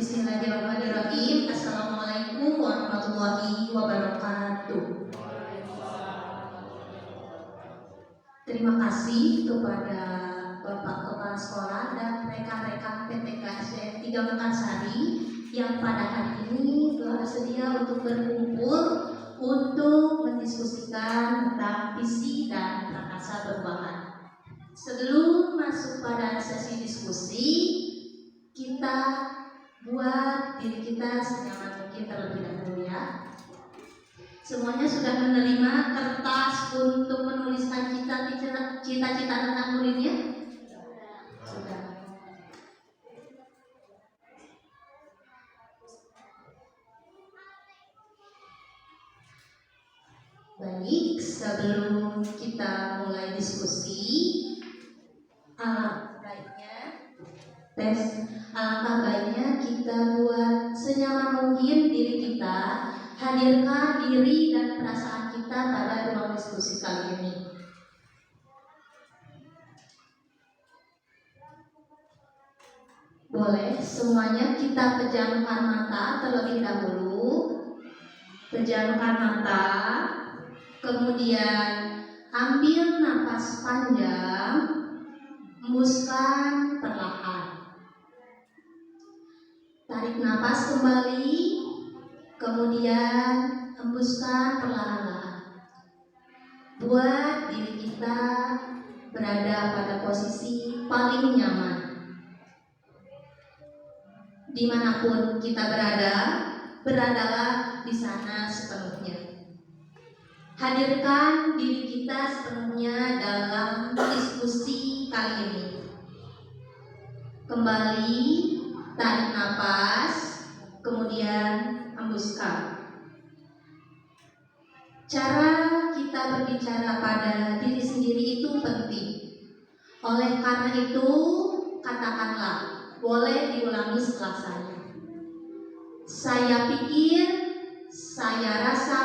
Bismillahirrahmanirrahim. Assalamualaikum warahmatullahi wabarakatuh. Terima kasih kepada Bapak Kepala Sekolah dan rekan-rekan PTK SDN 3 Mekarsari yang pada hari ini bersedia untuk berkumpul untuk mendiskusikan tentang visi dan prakarsa perubahan. Sebelum masuk pada sesi diskusi, kita buat diri kita senyaman mungkin terlebih dahulu ya. Semuanya sudah menerima kertas untuk menuliskan cita-cita tentang muridnya? Sudah. Baik, sebelum kita mulai diskusi, alangkah baiknya kita buat senyaman mungkin diri kita, hadirkan diri dan perasaan kita pada ruang diskusi kali ini. Boleh semuanya kita pejamkan mata terlebih dahulu. Pejamkan mata, kemudian ambil napas panjang, hembuskan perlahan. Tarik napas kembali, kemudian hembuskan perlahan-lahan. Buat diri kita berada pada posisi paling nyaman. Dimanapun kita berada, beradalah di sana sepenuhnya. Hadirkan diri kita sepenuhnya dalam diskusi kali ini. Kembali, tarik napas, kemudian hembuskan. Cara kita berbicara pada diri sendiri itu penting. Oleh karena itu, katakanlah, boleh diulangi setelah saya. Saya pikir, saya rasa,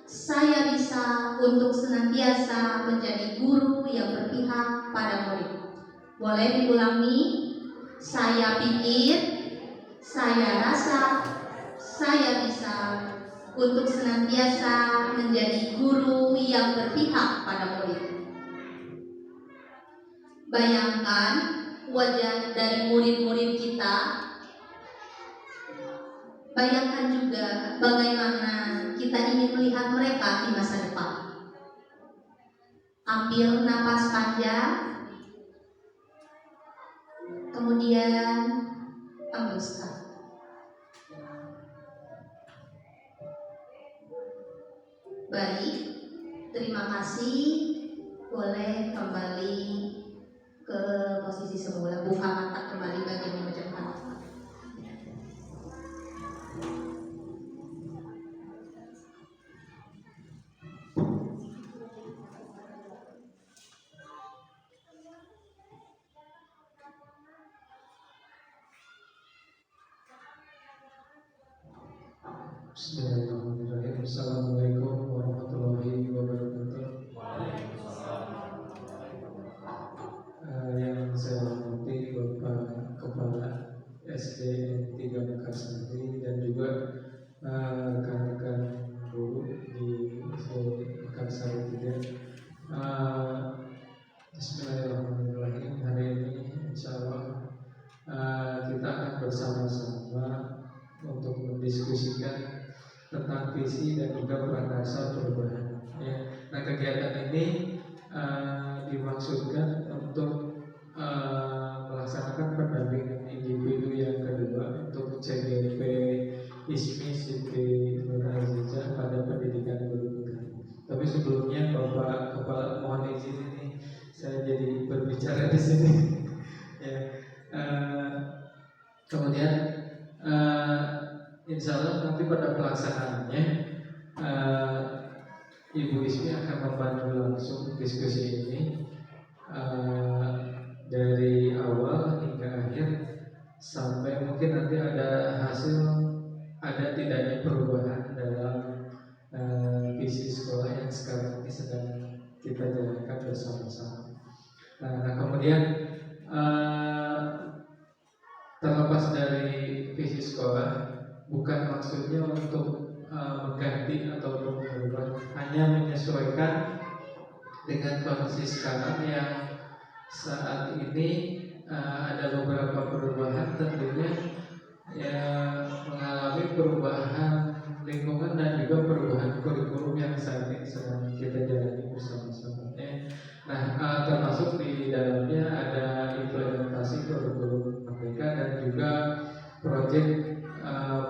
saya bisa untuk senantiasa menjadi guru yang berpihak pada murid. Boleh diulangi? Saya pikir, saya rasa, saya bisa untuk senantiasa menjadi guru yang berpihak pada murid. Bayangkan wajah dari murid-murid kita. Bayangkan juga bagaimana kita ingin melihat mereka di masa depan. Ambil napas panjang, kemudian hembuskan. Baik, terima kasih. Boleh kembali ke posisi semula. Buka mata kembali bagi memejamkan mata. Bismillahirrahmanirrahim. Assalamualaikum warahmatullahi wabarakatuh. Yang saya hormati Bapak Kepala SDN 3 Mekarsari dan juga rekan-rekan guru di Mekarsari 3. Bismillahirrahmanirrahim. Hari ini insya Allah kita akan bersama-sama untuk mendiskusikan tentang visi dan juga prakarsa perubahan. Ya. Nah, kegiatan ini dimaksudkan untuk melaksanakan pendampingan individu yang kedua untuk CGP ISMI Siti Nur Azizah pada pendidikan guru. Tapi sebelumnya Bapak Kepala, mohon izin ini saya jadi berbicara di sini. Ya. Kemudian insya Allah nanti pada pelaksanaannya Ibu Ismi akan membantu langsung diskusi ini dari awal hingga akhir sampai mungkin nanti ada hasil, ada tidaknya perubahan dalam visi sekolah yang sekarang ini sedang kita jalankan bersama-sama. Nah kemudian terlepas dari visi sekolah bukan maksudnya untuk mengganti atau mengubah, hanya menyesuaikan dengan kondisi sekarang yang saat ini ada beberapa perubahan tentunya mengalami perubahan lingkungan dan juga perubahan kurikulum yang saat ini sedang kita jalani bersama-sama. Nah, termasuk di dalamnya ada implementasi kurikulum Merdeka dan juga proyek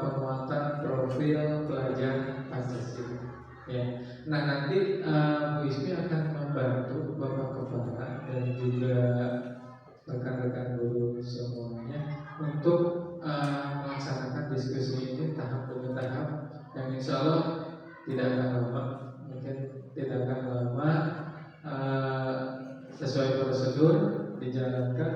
penguatan profil pelajar Pancasila. Ya. Nah, nanti Bu Ismi akan membantu Bapak Kepala dan juga rekan-rekan guru semuanya untuk melaksanakan diskusi ini tahap demi tahap, yang insya Allah tidak akan lama, mungkin tidak akan lama, sesuai prosedur dijalankan.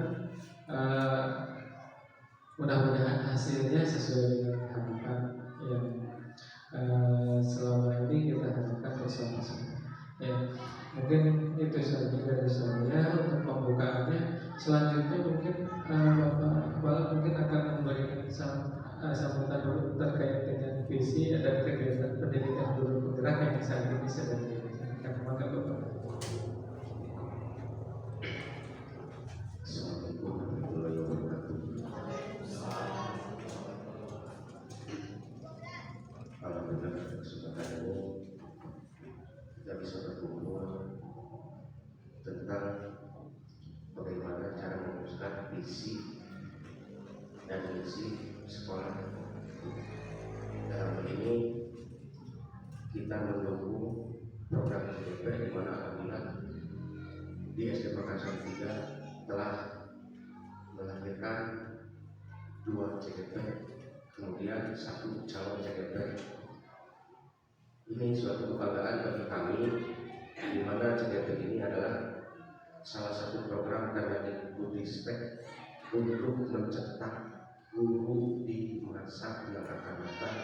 Mudah-mudahan hasilnya sesuai dengan harapan yang selama ini kita harapkan bersama-sama. Ya, mungkin itu saja dari saya untuk pembukaannya. Selanjutnya mungkin Bapak Kepala mungkin akan memberikan sambutan dulu terkait dengan visi dan kegiatan pendidikan guru penggerak yang saat ini sedang dilaksanakan. Maka Bapak. Assalamualaikum warahmatullahi wabarakatuh. Alhamdulillah pada kesempatan ini kita bisa berkumpul tentang bagaimana cara merumuskan visi dan misi sekolah. Dalam hal ini kita mendukung program CDP di mana alhamdulillah di SD Makassar 3 telah melahirkan 2 CDP, kemudian 1 calon CDP. Ini suatu kebanggaan bagi kami, di mana CDP ini adalah salah satu program Kemendikbudristek untuk mencetak guru di masa yang akan datang,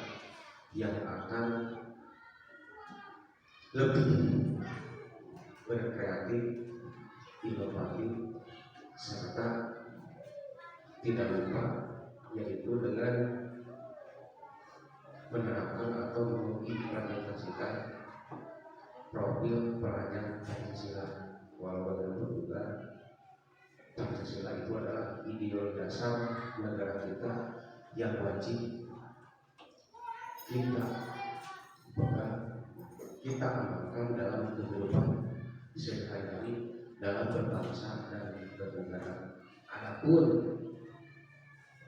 yang akan lebih berkreatif, inovatif, serta tidak lupa yaitu dengan menerapkan atau mengimplementasikan profil pelajar Pancasila. Walau bagaimanapun juga Pancasila itu adalah ideologi dasar negara kita yang wajib kita pegang, kita amalkan dalam kehidupan sehari-hari dalam berbangsa dan bernegara. Adapun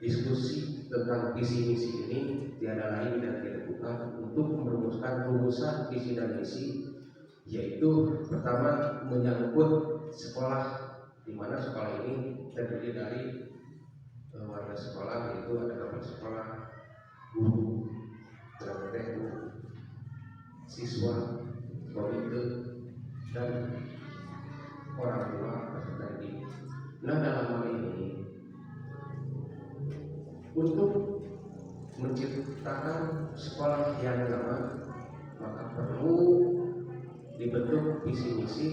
diskusi tentang visi misi ini tiada lain dan tidak bukan untuk merumuskan rumusan visi dan misi, yaitu pertama menyangkut sekolah, di mana sekolah ini terdiri dari warga sekolah, yaitu ada kepala sekolah, guru, tenaga teknik, siswa, komite, dan orang tua peserta didik. Nah, dalam hal ini untuk menciptakan sekolah yang nyaman, maka perlu dibentuk visi misi,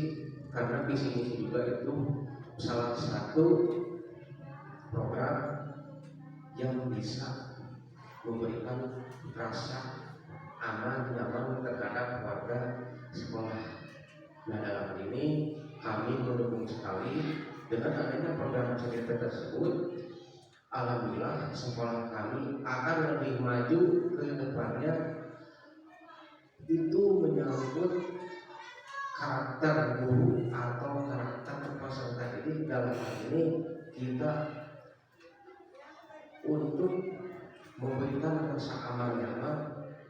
karena visi misi juga itu salah satu program yang bisa memberikan rasa aman, nyaman terhadap warga sekolah. Nah, dalam hal ini kami mendukung sekali dengan adanya program CDP tersebut. Alhamdulillah sekolah kami akan lebih maju ke depannya. Itu menyangkut karakter guru atau karakter peserta didik. Dalam hal ini kita untuk memberikan rasa aman nyaman,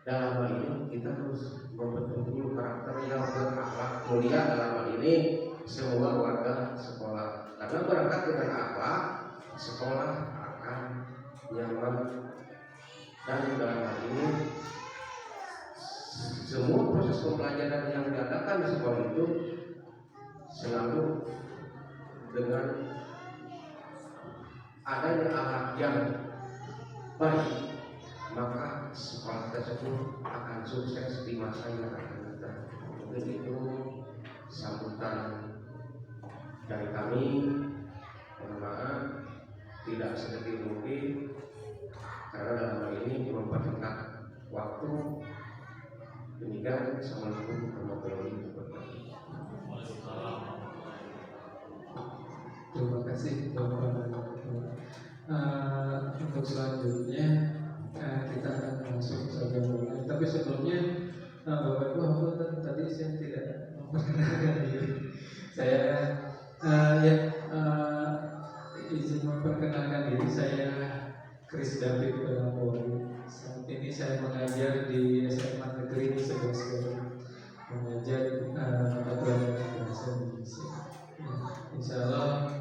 dalam hal ini kita harus membentuk dulu karakter yang berakhlak mulia. Dalam hal ini semua warga sekolah, karena berangkat dengan akhlak sekolah akan nyaman. Dan dalam hal ini semua proses pembelajaran yang diadakan di sekolah itu selalu dengan adanya akhlak yang baik, maka sekolah tersebut akan sukses di masa yang akan datang. Mungkin itu sambutan dari kami. Mohon maaf tidak sedetil mungkin karena dalam hal ini mempercepat waktu. Demikian, Assalamualaikum warahmatullahi wabarakatuh. Terima kasih Bapak. Untuk selanjutnya kita akan masuk saja mulai. Tapi sebelumnya Bapak Ibu, aku tadi saya tidak memperkenalkan diri. Saya izin memperkenalkan diri. Saya Chris David Pelapori. Saat ini saya mengajar di SMA Negeri 11 mengajar mata pelajaran bahasa Indonesia. Insya Allah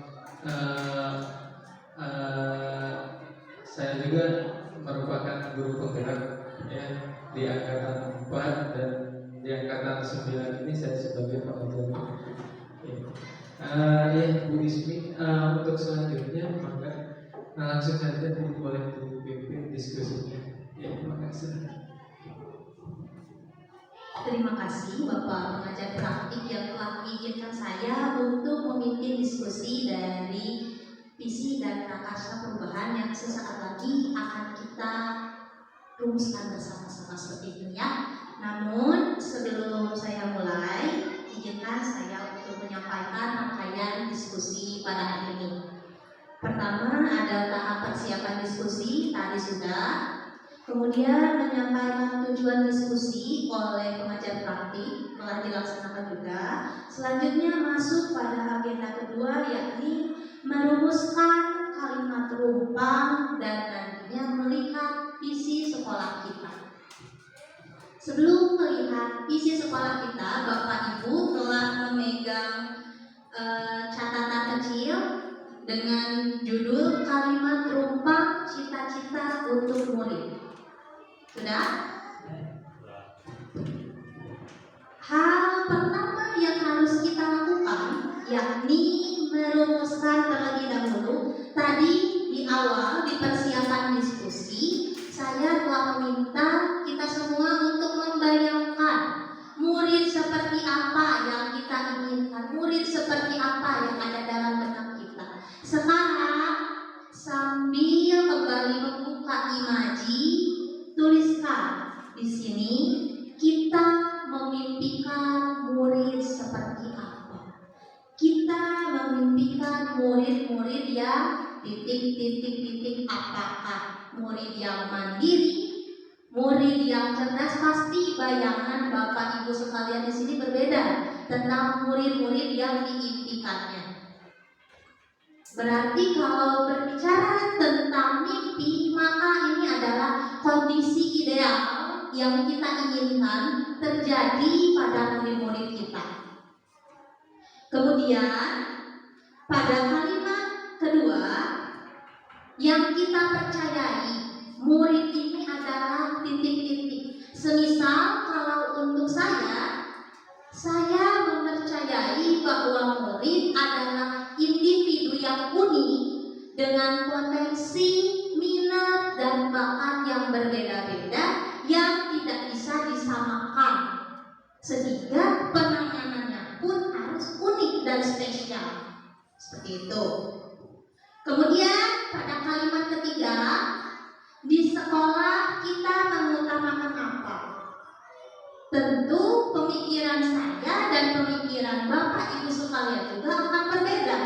saya juga merupakan guru penggerak ya, di angkatan 4 dan di angkatan 9 ini saya sebagai pengajar. Bu Ismi, untuk selanjutnya maka langsung saja boleh dipimpin diskusinya. Ya, terima kasih. Terima kasih Bapak pengajar praktik yang telah mengizinkan saya untuk memimpin diskusi dari visi dan prakarsa perubahan yang sesaat lagi akan kita rumuskan bersama-sama seperti ini ya. Namun sebelum saya mulai, izinkan saya untuk menyampaikan rangkaian diskusi pada hari ini. Pertama ada tahap persiapan diskusi, tadi sudah. Kemudian menyampaikan tujuan diskusi oleh pengajar praktik telah dilaksanakan juga. Selanjutnya masuk pada agenda kedua, yakni merumuskan kalimat rumpang dan nantinya melihat visi sekolah kita. Sebelum melihat visi sekolah kita, Bapak Ibu telah memegang catatan kecil dengan judul kalimat rumpang cita-cita untuk murid. Sudah? Hal pertama yang harus kita lakukan yakni merumuskan terlebih dahulu. Tadi di awal di persiapan diskusi saya telah meminta kita semua untuk membayangkan murid seperti apa yang kita inginkan, murid seperti apa yang ada dalam benak kita. Sekarang sambil kembali membuka imaji, tuliskan di sini kita memimpikan murid seperti apa. Kita memimpikan murid-murid yang titik apakah murid yang mandiri, murid yang cerdas. Pasti bayangan Bapak Ibu sekalian di sini berbeda tentang murid-murid yang diimpikannya. Berarti kalau berbicara tentang mimpi, maka ini adalah kondisi ideal yang kita inginkan terjadi pada murid-murid kita. Kemudian pada kalimat kedua yang kita percayai, murid ini adalah titik-titik. Semisal kalau untuk saya mempercayai bahwa murid adalah individu yang unik dengan potensi, minat, dan bakat yang berbeda-beda yang tidak bisa disamakan, sehingga penanganannya pun harus unik dan spesial. Seperti itu. Kemudian pada kalimat ketiga, di sekolah kita mengutamakan apa? Tentu pemikiran saya dan pemikiran Bapak Ibu sekalian juga akan berbeda.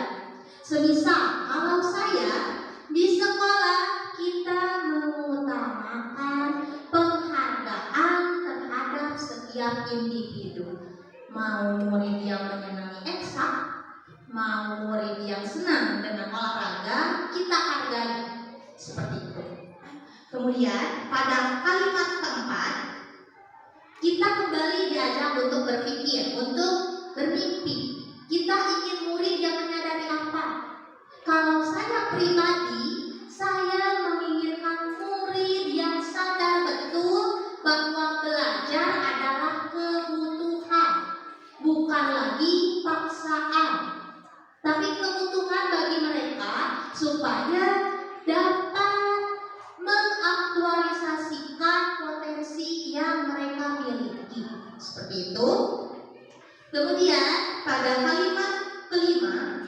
Semisal kalau saya di sekolah kita mengutamakan penghargaan terhadap setiap individu. Mau murid yang menyenangi eksak, mau murid yang senang dengan olahraga, kita hargai. Seperti itu. Kemudian pada kalimat keempat, kita kembali diajak untuk berpikir, untuk bermimpi. Kita ingin murid yang menyadari apa? Kalau saya pribadi, saya menginginkan murid yang sadar betul bahwa belajar adalah kebutuhan, bukan lagi paksaan, tapi kebutuhan bagi mereka supaya dapat mengaktualisasikan potensi yang mereka miliki. Seperti itu. Kemudian pada kalimat kelima,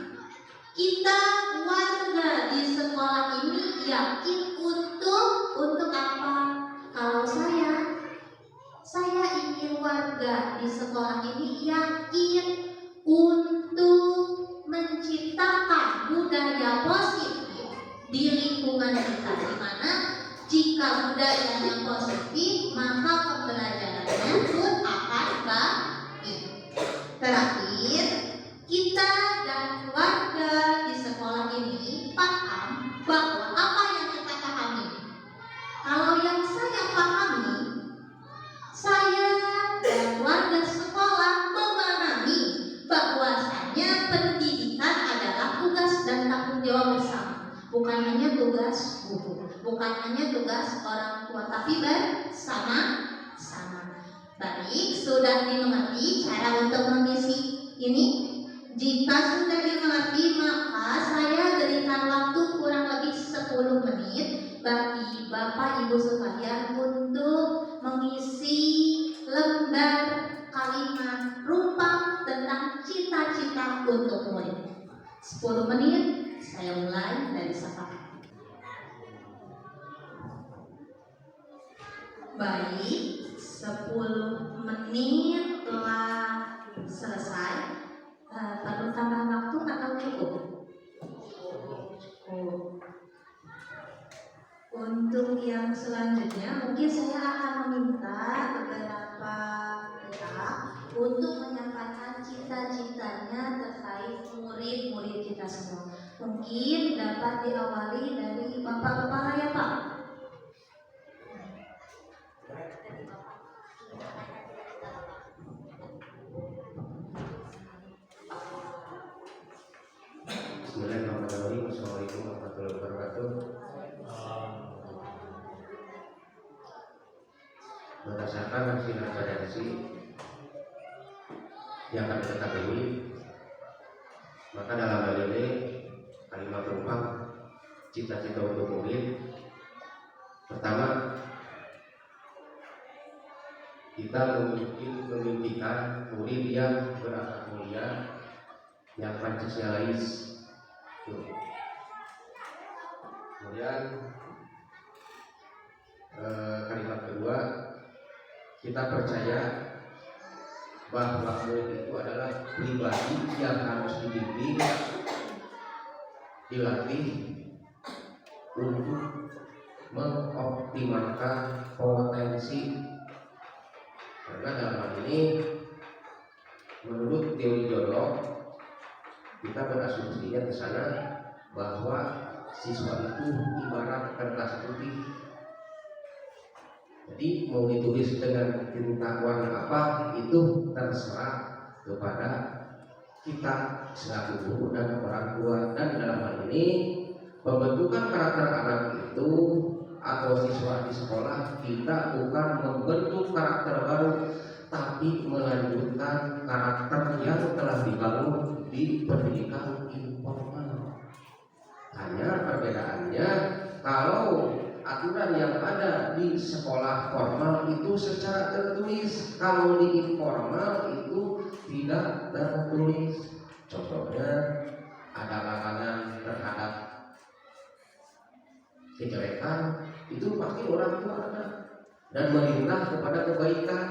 kita warga di sekolah ini yakin Untuk apa? Kalau saya ingin warga di sekolah ini yakin untuk menciptakan budaya positif di lingkungan kita, di mana jika budayanya positif maka pembelajarannya pun akan baik. Terakhir, kita dan keluarga di sekolah ini paham bahwa apa yang kita pahami. Kalau yang saya pahami, saya dan warga sekolah memahami bahwasanya pendidikan adalah tugas dan tanggung jawab bersama. Bukan hanya tugas guru, bukan hanya tugas orang tua, tapi bersama-sama. Baik, sudah dimengerti cara untuk mengisi ini? Jika sudah dimengerti, maka saya berikan waktu kurang lebih 10 menit bagi Bapak Ibu sekalian untuk mengisi lembar kalimat rumpang tentang cita-cita untuk murid. 10 menit, saya mulai dari Sapa. Baik, 10 menit telah selesai. Perlu tambah waktu atau cukup? Untuk yang selanjutnya mungkin saya akan meminta beberapa pihak untuk menyampaikan cita-citanya terkait murid-murid kita semua. Mungkin dapat diawali dari Bapak Kepala ya Pak. Bismillahirrahmanirrahim. Assalamualaikum warahmatullahi wabarakatuh. Berdasarkan hasil referensi yang kami ketahui, maka dalam hal ini kalimat rumpang cita-cita untuk murid. Pertama, kita memimpikan murid yang berakhlak mulia, yang Pancasilais. Kemudian kalimat kedua, kita percaya bahwa murid itu adalah pribadi yang harus dibimbing, dilatih untuk mengoptimalkan potensi. Karena dalam hal ini, menurut teori dialog, kita berasumsinya ke sana bahwa siswa itu ibarat kertas putih. Jadi mau ditulis dengan tinta warna apa itu terserah kepada kita selaku guru dan orang tua. Dan dalam hal ini pembentukan karakter anak itu atau siswa di sekolah, kita bukan membentuk karakter baru, tapi melanjutkan karakter yang telah dibangun di pendidikan informal. Hanya perbedaannya, kalau aturan yang ada di sekolah formal itu secara tertulis, kalau di informal itu tidak tertulis. Contohnya, ada larangan terhadap kejelekan, itu pasti orang tua ada, dan merintah kepada kebaikan.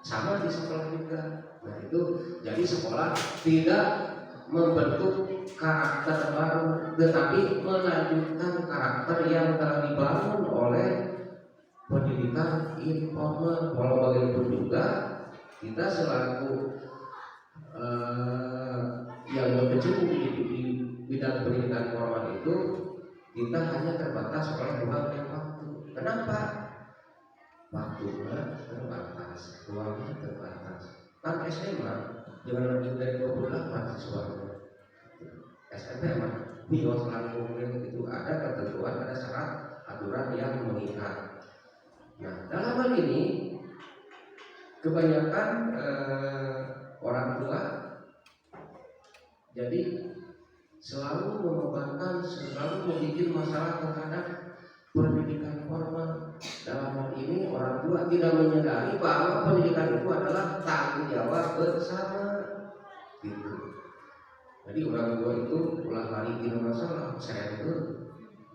Sama di sekolah juga. Nah itu, jadi sekolah tidak membentuk karakter baru, tetapi melanjutkan karakter yang telah dibangun oleh pendidikan informal. Walau bagaimanapun juga, kita selaku yang berkecimpung di bidang pendidikan formal itu, kita hanya terbatas oleh ruang dan waktu. Kenapa? Waktunya terbatas, ruangnya terbatas. Kan SMA jangan lebih dari 28 siswanya. SMP mah bios langsung itu ada ketentuan, ada syarat, aturan yang mengikat. Nah, dalam hal ini kebanyakan orang tua jadi selalu membebankan, selalu membuat masalah terhadap pendidikan formal. Dalam hal ini orang tua tidak menyadari bahwa pendidikan itu adalah tanggung jawab bersama. Gitu. Jadi orang tua itu ulah lari di masalah, saya itu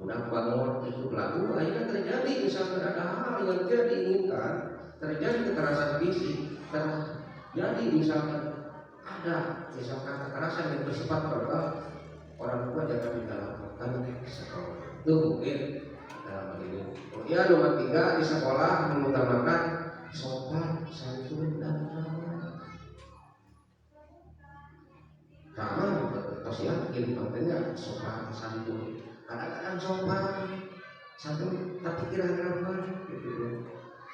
udah bangun itu lalu akhirnya terjadi misalkan ada hal yang tidak diinginkan, terjadi kekerasan fisik, terjadi misalkan ada misalkan kekerasan yang bersifat verbal, orang tua jangan digalakkan sekolah. Itu mungkin dalam hal ini. Kemudian nomor 3 di sekolah mengutamakan sopan, santun dan ramah. Ramah terus yakin pentingnya sopan santun. Kadang-kadang sopan santun tapi kira-kira ramah gitu.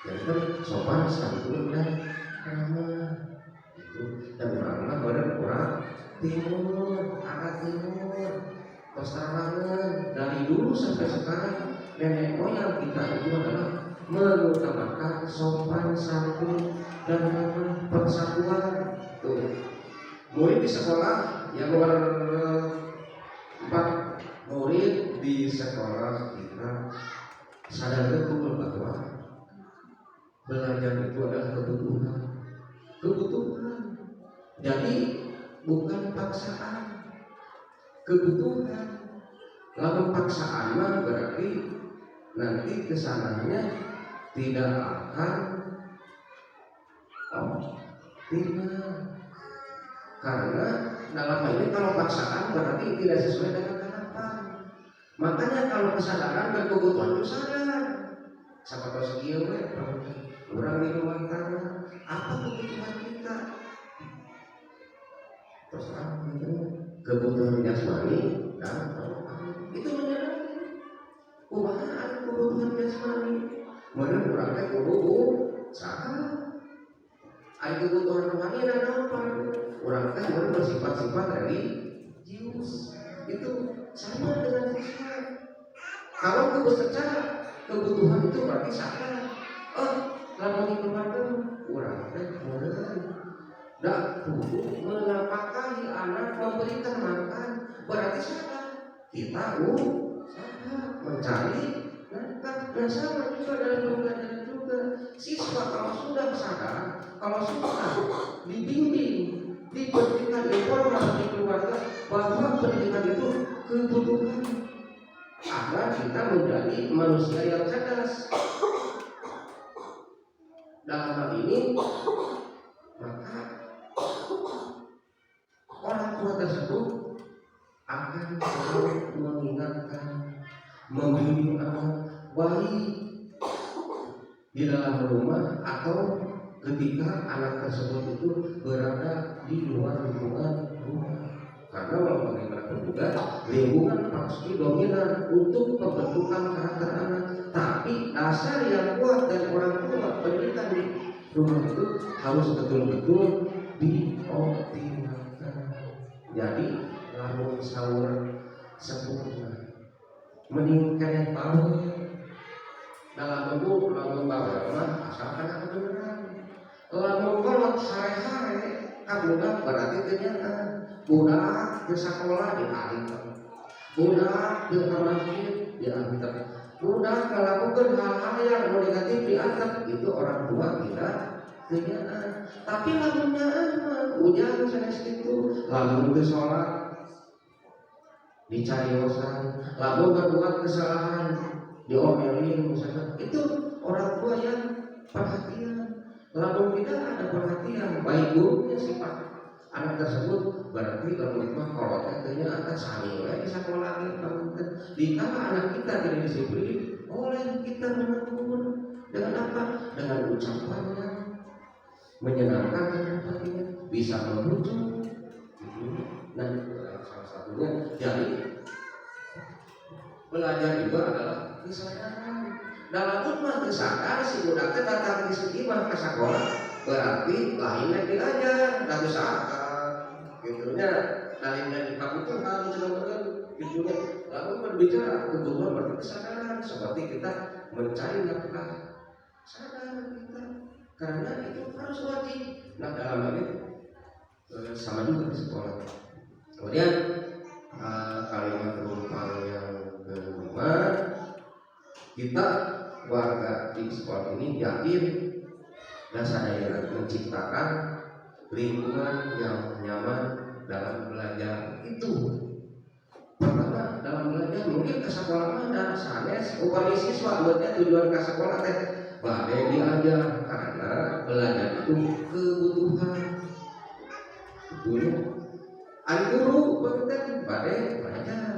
Jadi kan sopan santun dan ramah itu. Dan ramah pada orang timur, arah timur. Terus terang dari dulu sampai sekarang nenek moyang kita itu adalah mengutamakan sopan santun dan ramah, persatuan. Tuh. Murid di sekolah yang nomor 4, murid di sekolah kita sadar betul bahwa belajar itu adalah kebutuhan. Jadi bukan paksaan, kebutuhan. Lalu paksaan mah berarti nanti kesananya tidak akan optimal. Karena dalam hal ini kalau paksaan berarti tidak sesuai dengan harapan. Makanya kalau kesadaran dan kebutuhan itu sadar. Siapa tahu sekian orang di rumah tangga apa kebutuhan kita. Terus kebutuhan jasmani dan rohani itu menyadari kumaha kebutuhan jasmani. Mana orang teh kudu saha. Ada kebutuhan rohani dan apa? Orang teh bersifat-sifat religius. Itu sama dengan siswa. Kalau secara kebutuhan itu berarti salah. Lamun keluarga orang teh dak kudu menapakahi anak, memberikan makan, berarti salah. Kita salah mencari nafkah. Dan sama juga dalam pembelajaran juga. Siswa kalau sudah sadar, kalau sudah dibimbing, diberikan informasi di keluarga bahwa pendidikan itu kebutuhan agar kita menjadi manusia yang cerdas. Dalam hal ini maka orang tua tersebut akan selalu mengingatkan, membimbing anak baik di dalam rumah atau ketika anak tersebut itu berada di luar lingkungan rumah. Karena walau bagaimanapun juga lingkungan pasti dominan untuk pembentukan karakter anak. Tapi dasar yang kuat dari orang tua pendidikan di rumah itu harus betul-betul dioptimalkan. Jadi lamun sahur sempurna, meningkatkan power dalam bentuk lamun bawel mah asalkan aku beneran. Lamun kolot hare-hare kabudak berarti ternyata budak ke sekolah dialih, budak ke masjid dialih, budak melakukan hal-hal yang negatif dianggap itu orang tua tidak ternyata. Tapi lamunnya hujan sanes itu, lamun ke sholat dicariyosan, lamun berbuat kesalahan diomelin misalnya, itu orang tua yang perhatian. Lamun tidak ada perhatian, baik buruknya sifat anak tersebut, berarti kalau itu kalau katanya atas sanilai di sekolah kita. Dikala anak kita tidak disiplin, oleh kita menegur dengan apa? Dengan ucapan yang menyenangkan dan hatinya, bisa membujuk. Nah, salah satunya jadi belajar juga adalah kesadaran. Dalam rumah kesadaran si budaknya datang di sini mah ke sekolah berarti lainnya belajar dan usaha gitunya dari kebutuhan sebenarnya gitunya. Lalu berbicara kebutuhan berarti kesadaran seperti kita mencari nafkah, sadar kita karena itu harus wajib. Nah dalam hal ini sama juga di sekolah. Kemudian kalimat rumpang yang kedua, kita warga di sekolah ini yakin dan sadar menciptakan lingkungan yang nyaman dalam belajar itu Pertama dalam belajar mungkin ke sekolah ada sanes upami siswa buatnya tujuan ke sekolah teh bade diajar karena belajar itu kebutuhan. Betul. Ari guru betul bade belajar.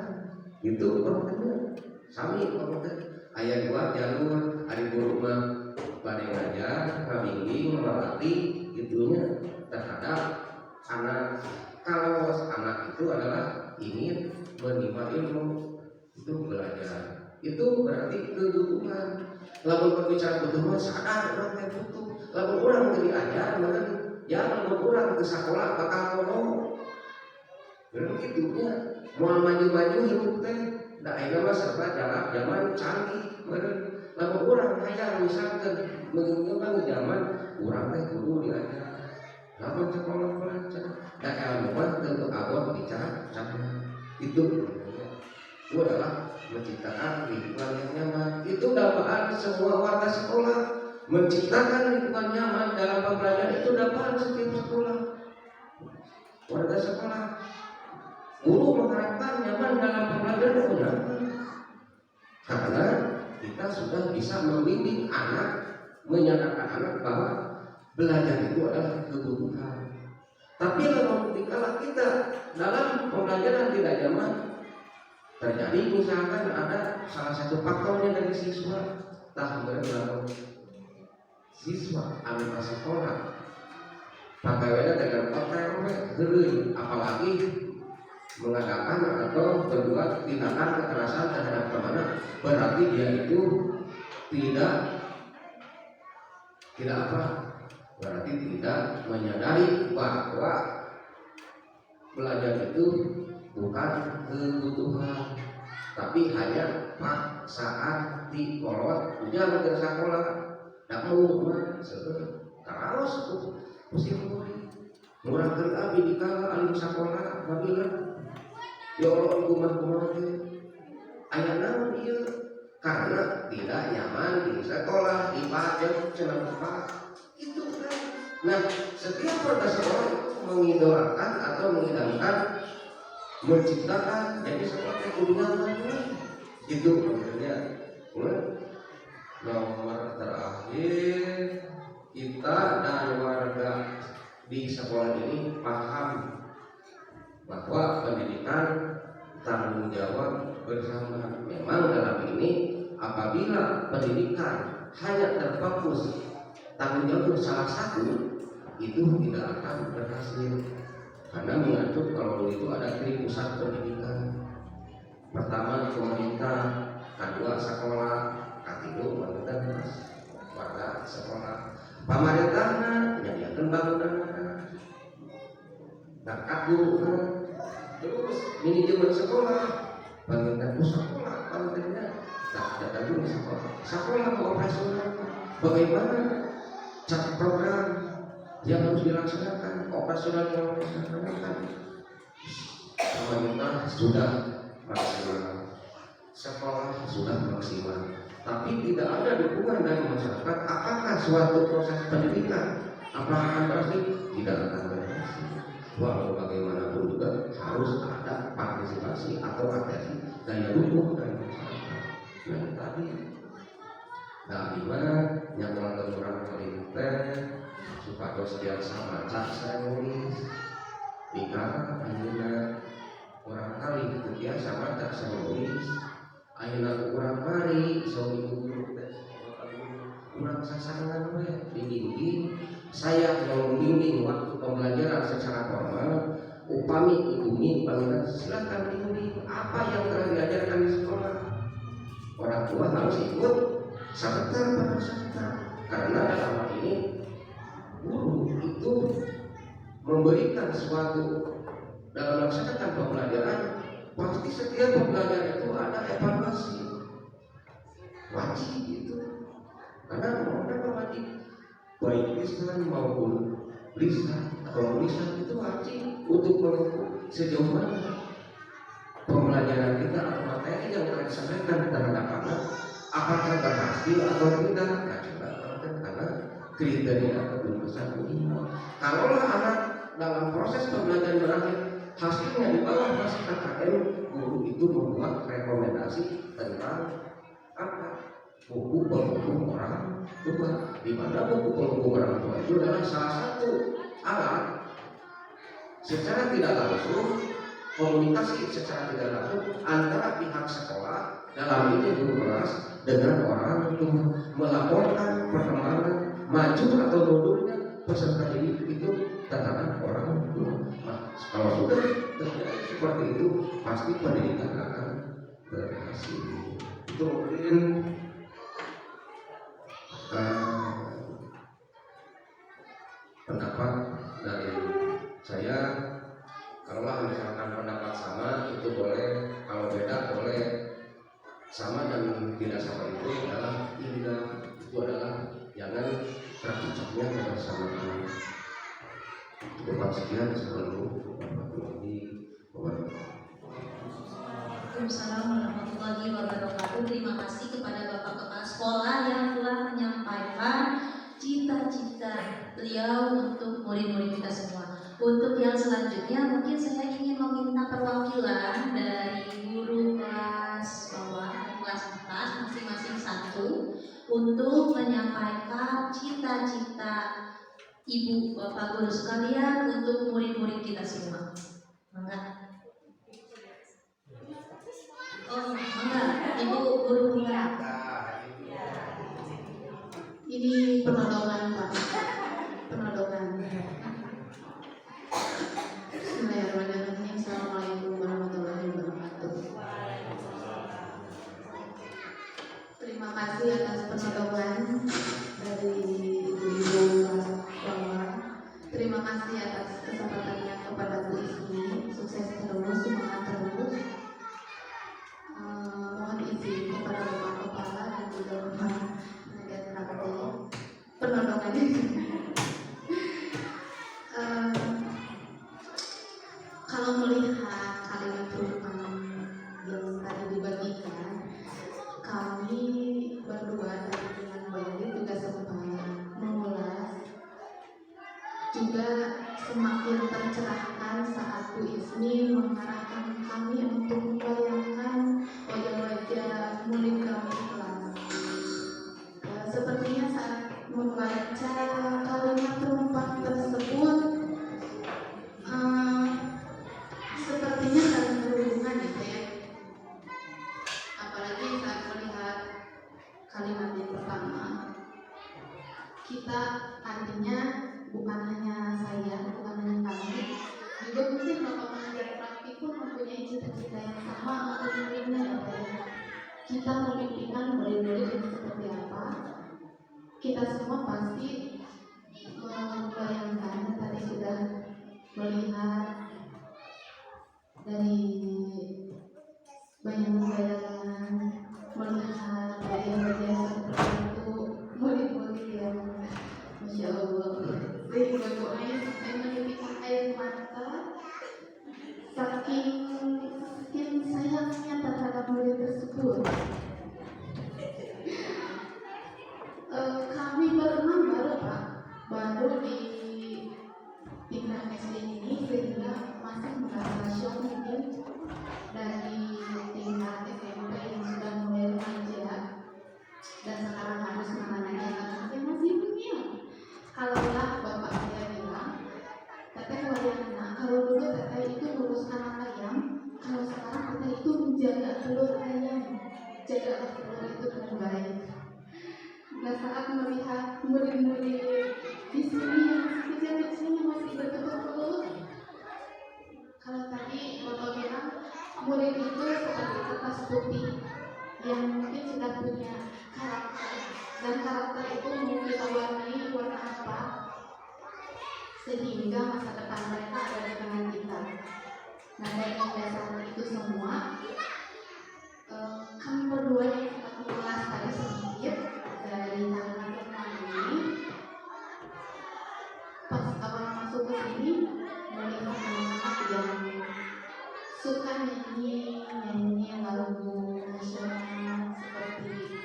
Itu pertama sami pertama aya dua jalur ari guru mah bade ngajar, ngabimbing, melatih gitunya terhadap anak. Kalau anak itu adalah ingin menimba ilmu itu belajar itu berarti kebutuhan. Lamun berbicara kebutuhan sadar orang yang butuh. Lamun orang jadi ajar mana ya lamun orang ke sekolah bakal ngomong begitu gitunya mau maju-maju hidup teh da ayeuna mah serba zaman canggih meureun. Lamun orang hayang misalkan mengembang zaman urang teh kudu diajar. Lamun sekolah belajar da kalau mah tentu abot bicara sama itu adalah menciptakan lingkungan yang nyaman. Itu dapaan semua warga sekolah menciptakan lingkungan nyaman dalam pembelajaran itu dapaan setiap sekolah warga sekolah. Guru mengharapkan nyaman dalam pembelajaran itu nyaman karena kita sudah bisa membimbing anak, menyadarkan anak bahwa belajar itu adalah kebutuhan. Tapi kalau ketika kita dalam pembelajaran tidak nyaman, terjadi misalkan ada salah satu faktornya dari siswa tak berlalu siswa anu ka sekolah pagawena dengan hotel geureun apalagi mengadakan atau berbuat tindakan kekerasan terhadap temannya, berarti dia itu tidak apa? Berarti tidak menyadari bahwa belajar itu bukan kebutuhan, tapi hanya paksaan di kolot. Jangan ke sekolah, tak mau mah karaos itu mesti murah kerja abdi dikala alim sekolah babilan. Ya Allah kumah aya naon ieu karena tidak nyaman di sekolah di pajak cenah itu kan. Nah, setiap warga sekolah itu mengidolakan atau mengidamkan menciptakan jadi seperti kundangan itu maksudnya. Nomor terakhir kita dan warga di sekolah ini paham bahwa pendidikan tanggung jawab bersama. Memang dalam ini apabila pendidikan hanya terfokus tanggung jawab salah satu itu tidak akan berhasil karena mengatur kalau itu ada 3 pusat pendidikan. Pertama pemerintah, kedua sekolah, ketiga warga sekolah. Pemerintahnya menyediakan bangunan dan guru terus manajemen sekolah bangunan sekolah pentingnya tak ada dulu sekolah operasional bagaimana cara program yang harus dilaksanakan operasional yang harus dilaksanakan. Pemerintah sudah maksimal, sekolah sudah maksimal, tapi tidak ada dukungan dari masyarakat. Apakah suatu proses pendidikan akan berhasil? Tidak akan berhasil. Walau bagaimanapun juga harus ada partisipasi atau adaptasi daya dukung dari masyarakat. Yang tadi dari mana yang melanggar orang pelintir supados biasa maca saya nulis dikala ayeuna orang kali itu biasa maca saya nulis ayeuna urang mari sawi guru teh urang sasangan we dibimbing. Saya yang membimbing waktu pembelajaran secara formal, upami ibu bangunan silakan dibimbing apa yang telah diajarkan di sekolah. Orang tua harus ikut sebentar pada sebentar karena dalam hal ini guru itu memberikan suatu dalam melaksanakan pembelajaran. Pasti setiap pembelajaran itu ada evaluasi wajib itu karena mereka wajib baik lisan maupun lisan atau lisan itu wajib untuk mengukur sejauh mana pembelajaran kita atau materi yang telah disampaikan terhadap anak apakah berhasil atau tidak. Nah, coba karena kriteria kelulusan minimal. Kalaulah anak dalam proses pembelajaran berakhir hasilnya di bawah masih KKM guru itu membuat rekomendasi tentang apa? Buku penghubung orang tua. Di mana buku penghubung orang tua itu adalah salah satu alat secara tidak langsung komunikasi secara tidak langsung antara pihak sekolah, dalam ini guru kelas, dengan orang tua, melaporkan perkembangan maju atau mundurnya peserta didik itu terhadap orang tua. Nah, kalau sudah terjadi seperti itu, pasti pendidikan akan berhasil. Itu mungkin pendapat dari saya. Kalau misalkan pendapat sama itu boleh, kalau beda boleh. Sama dan tidak sama itu adalah indah, itu adalah jangan terpecahnya kebersamaan. Cukup sekian, assalamualaikum warahmatullahi wabarakatuh. Waalaikumsalam warahmatullahi wabarakatuh. Terima kasih kepada Bapak Kepala Sekolah yang telah menyampaikan cita-cita beliau untuk murid-murid kita semua. Untuk yang selanjutnya mungkin saya ingin meminta perwakilan dari guru kelas bawah dan kelas atas masing-masing satu untuk menyampaikan cita-cita ibu bapak guru sekalian untuk murid-murid kita semua. Mangga. Oh, mangga, ibu guru penggerak. Ini penodongan Pak, penodongan. Bismillahirrahmanirrahim. Assalamualaikum warahmatullahi wabarakatuh. Terima kasih atas penodongan dari ibu-ibu bawah. Terima kasih atas kesempatannya kepada Bu Ismi. Sukses terus, semangat terus. Mohon izin kepada Bapak Kepala dan juga Bapak Penegak Praktek penodongan ini. Kalau melihat kalimat perubahan yang tadi dibagikan, kami berdua tadi dengan Bayi juga sempat mengulas, juga semakin tercerahkan saat Bu Ismi mengarahkan kami untuk membayangkan wajah-wajah murid kami di kelas. Sepertinya saat membaca kalimat perubahan tersebut, sepertinya saling berhubungan gitu ya. Apalagi saat melihat kalimat yang pertama, kita artinya bukan hanya saya, bukan hanya kami, juga mungkin Bapak Pengajar Praktik pun mempunyai cita-cita yang sama untuk muridnya ya Pak ya. Kita memimpikan murid-murid yang seperti apa. Kita semua pasti membayangkan, tadi sudah melihat dari bayangan-bayangan, melihat wajah-wajah seperti itu, murid-murid yang Masya Allah, sehingga doanya sampai menitikkan air mata, saking sayangnya terhadap murid tersebut. Kami berenam baru Pak, baru di tingkat SD ini, sehingga masih merasa syok mungkin dari tingkat SMP yang sudah mulai remaja dan sekarang harus menangani anak yang masih kecil. Kalaulah bapak saya bilang, teteh wayangna, kalau dulu teteh itu ngurus anak ayam, kalau sekarang teteh itu menjaga telur ayam, jaga telur itu dengan baik. Nah saat melihat murid-murid di sini yang kecil-kecilnya masih bertelur-telur, kalau tadi bapak bilang murid itu seperti kertas putih yang mungkin sudah punya karakter, dan karakter itu mau kita warnai warna apa sehingga masa depan mereka ada di tangan kita. Nah dari dasar itu semua, kami berdua yang sempat mengulas tadi sedikit dari kalimat ini. Pas awal masuk ke sini, melihat anak-anak yang suka nyanyi lagu nasional, seperti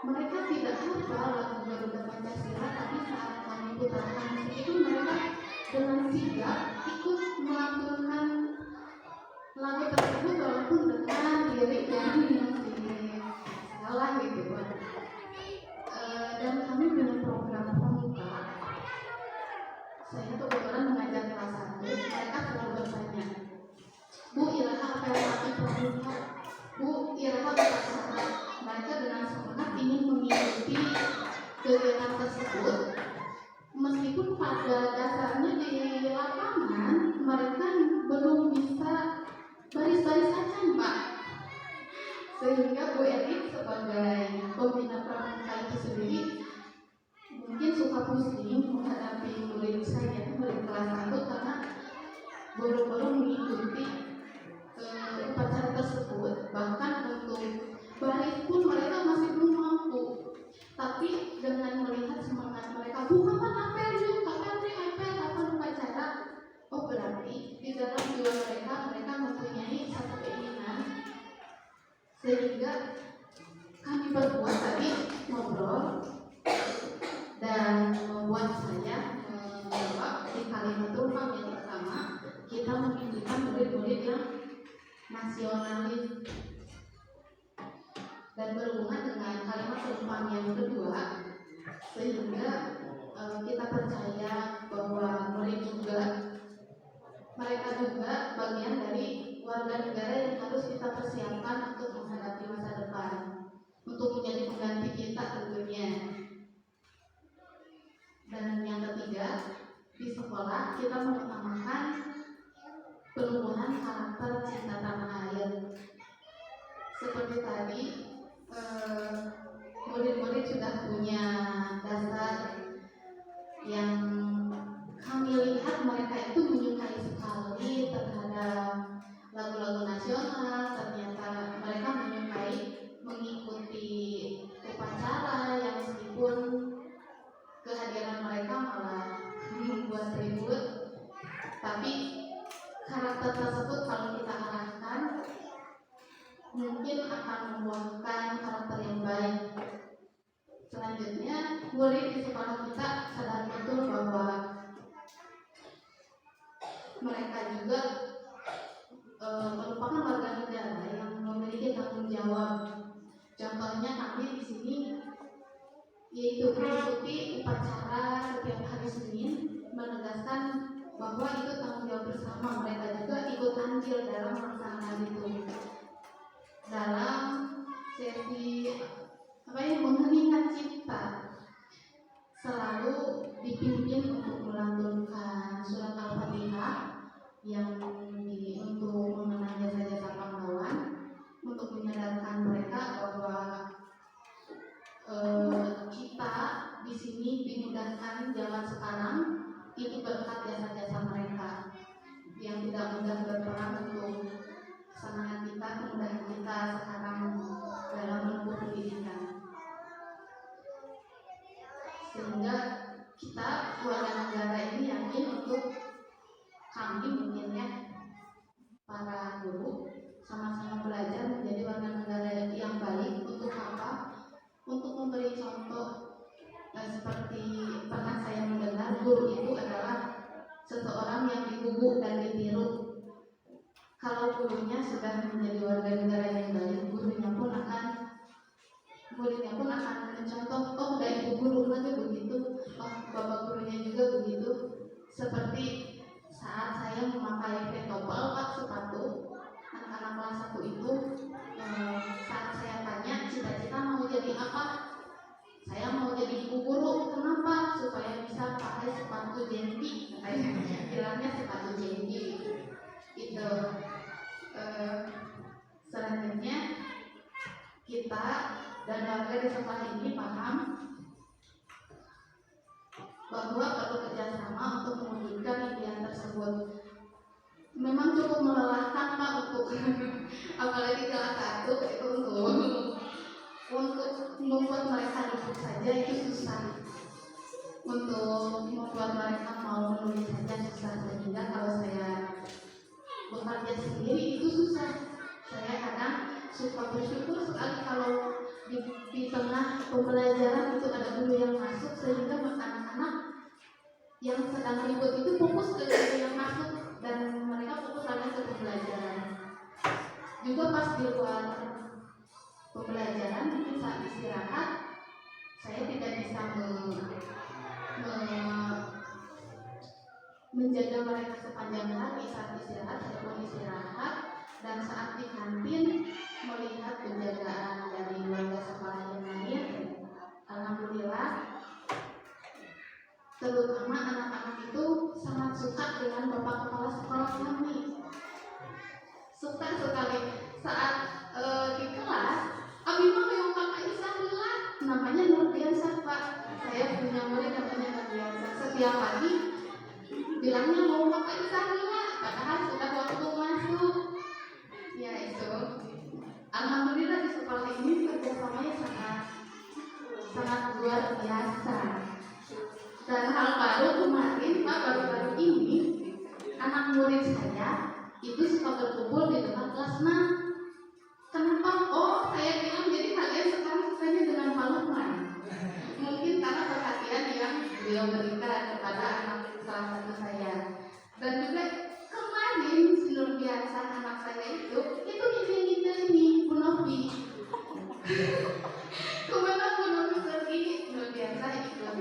mereka tidak hafal lagu Garuda Pancasila, tapi saat kami putarkan musik itu mereka dengan sigap ikut melantunkan lagu tersebut walaupun saya kebetulan mengajar kelas 1, mereka selalu bertanya, Bu, Iraha apa yang api perlukan? Bu, Iraha berkata, mereka dengan semangat ingin mengikuti kegiatan tersebut, meskipun pada dasarnya di lapangan mereka belum bisa baris-baris saja, Mbak. Sehingga Bu Erik sebagai pembina pramuka itu sendiri mungkin suka pusing menghadapi murid saya, murid kelas 1, karena baru-baru mengikuti upacara tersebut. Bahkan untuk baris pun mereka masih belum mampu. Tapi dengan melihat semangat mereka, Bu, kapan apel yuk, kapan apel, kapan upacara, oh berarti di dalam jiwa mereka mempunyai satu keinginan. Sehingga kami berdua tadi ngobrol dan membuat saya menjawab di kalimat tumpang yang pertama, kita memimpikan murid-murid yang nasionalis. Dan berhubungan dengan kalimat tumpang yang kedua, sehingga kita percaya bahwa mereka juga bagian dari warga negara yang harus kita persiapkan untuk menghadapi masa depan, untuk menjadi pengganti kita tentunya. Dan yang ketiga, di sekolah kita mengutamakan penumbuhan karakter cinta tanah air. Seperti tadi, murid-murid sudah punya dasar yang kami lihat mereka itu menyukai sekali terhadap lagu-lagu nasional. Ternyata mereka menyukai mengikuti upacara yang meskipun kehadiran mereka malah membuat ribut, tapi karakter tersebut kalau kita arahkan mungkin akan membuahkan karakter yang baik. Selanjutnya, murid di sekolah kita sadar betul bahwa mereka juga merupakan warga negara yang memiliki tanggung jawab. Contohnya kami di sini yaitu mengikuti upacara setiap hari Senin, menegaskan bahwa itu tanggung jawab bersama. Mereka juga ikut andil dalam melaksanakan itu. Dalam sesi mengheningkan cipta, selalu dipimpin untuk melantunkan surat Al-Fatihah yang untuk mengenang jasa-jasa pahlawan, untuk menyadarkan mereka bahwa kita di sini dimudahkan jalan sekarang itu berkat jasa-jasa mereka yang tidak mudah berperan untuk kesenangan kita, kemudahan kita sekarang dalam menempuh pendidikan. Sehingga kita warga negara ini yakin untuk kami mungkin ya para guru sama-sama belajar menjadi warga negara yang baik. Untuk apa? Untuk memberi contoh. Seperti pernah saya mendengar, guru itu adalah seseorang yang digugu dan ditiru. Kalau gurunya sudah menjadi warga negara yang baik, muridnya pun akan mencontoh, oh dari ibu guru lagi begitu, oh bapak gurunya juga begitu. Seperti saat saya memakai pentopel Pak sepatu anak-anak kelas 1 itu, saat saya tanya cita-cita mau jadi apa, saya mau jadi ibu guru. Kenapa? Supaya bisa pakai sepatu jenti, bilangnya sepatu jenti itu. Selanjutnya kita dan warga di sekolah ini paham bahwa perlu kerjasama untuk mewujudkan impian tersebut. Memang cukup melelahkan Pak untuk apalagi kelas 1 itu untuk membuat mereka duduk saja itu susah. Untuk membuat mereka mau menulis saja susah. Sehingga kalau saya bekerja sendiri itu susah. Saya kadang suka bersyukur sekali kalau di tengah pembelajaran itu ada guru yang masuk, sehingga anak-anak yang sedang ribut itu fokus ke guru yang masuk dan mereka fokus lagi ke pembelajaran. Juga pas di luar pembelajaran mungkin saat istirahat saya tidak bisa menjaga mereka sepanjang hari saat istirahat ataupun istirahat, dan saat di kantin melihat penjagaan dari warga sekolah yang lain. Alhamdulillah, terutama anak-anak itu sangat suka dengan bapak kepala sekolah kami. Suka sekali saat di kelas. Abi mah yang pakai isahlah, namanya Nurdiansyah Pak. Saya punya murid namanya Nurdiansyah. Setiap pagi bilangnya mau pakai isahlah, padahal sudah waktu masuk. Ya itu. Alhamdulillah di sekolah ini kerjasamanya sangat luar biasa. Dan hal baru kemarin Pak, baru-baru ini anak murid saya itu suka berkumpul di depan kelas 6. Kenapa? Oh, saya bilang jadi kalian sekarang sukanya dengan Pak Lukman. Mungkin karena perhatian yang beliau berikan kepada anak salah satu saya. Dan juga kemarin si Nurdiansyah anak saya itu ngide-ngide ini Bu Novi. Kemana Bu Novi pergi, Nurdiansyah ikut.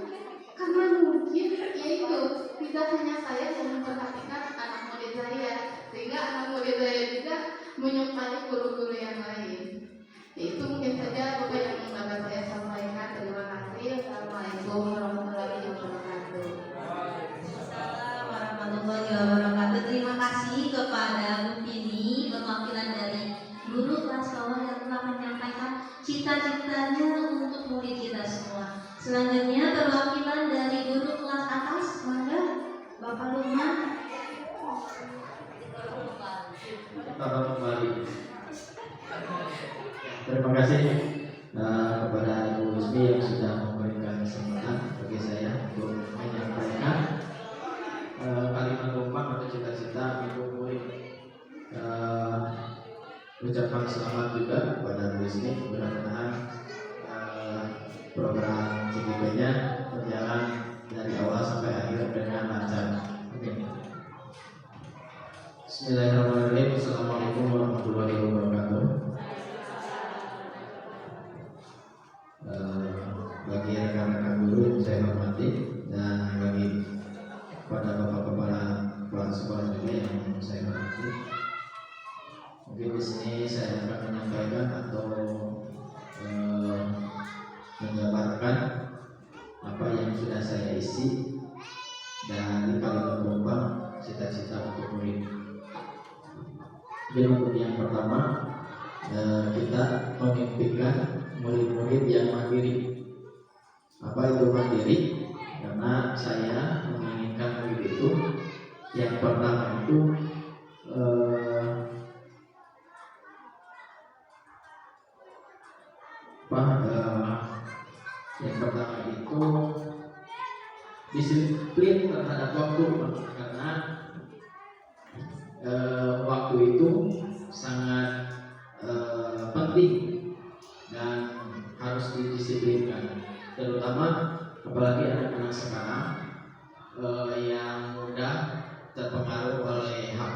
Karena mungkin yaitu tidak hanya saya yang memperhatikan anak murid saya, sehingga anak murid saya juga menyukai guru-guru yang lain. Itu mungkin saja Bapak yang dapat saya sampaikan. Terima kasih. Assalamualaikum warahmatullahi wabarakatuh. Assalamualaikum warahmatullahi wabarakatuh. Terima kasih kepada Bu Pini, perwakilan dari guru kelas bawah yang telah menyampaikan cita-citanya untuk murid kita semua. Selanjutnya perwakilan dari guru kelas atas, mangga Bapak Lukman. Selamat kembali. Terima kasih kepada Ibu Lusmi yang sudah memberikan kesempatan bagi saya untuk menyampaikan kalimat rumah atau cita-cita ibu murid. Ucapan selamat juga kepada Bu Lusmi, mudah-mudahan program CGP-nya berjalan dari awal sampai akhir dengan lancar. Bismillahirrahmanirrahim. Assalamualaikum warahmatullahi wabarakatuh. Bagi rekan-rekan guru yang saya hormati, dan bagi kepada bapak kepala sekolah juga yang saya hormati, mungkin di sini saya akan menyampaikan atau menjabarkan apa yang sudah saya isi dari kalimat rumah cita-cita untuk murid. Jadi untuk yang pertama, kita memimpikan murid-murid yang mandiri. Apa itu mandiri? Karena saya menginginkan murid itu yang pertama itu yang pertama itu disiplin terhadap waktu, karena waktu itu sangat penting dan harus didisiplinkan, terutama apalagi anak-anak sekarang yang mudah terpengaruh oleh HP,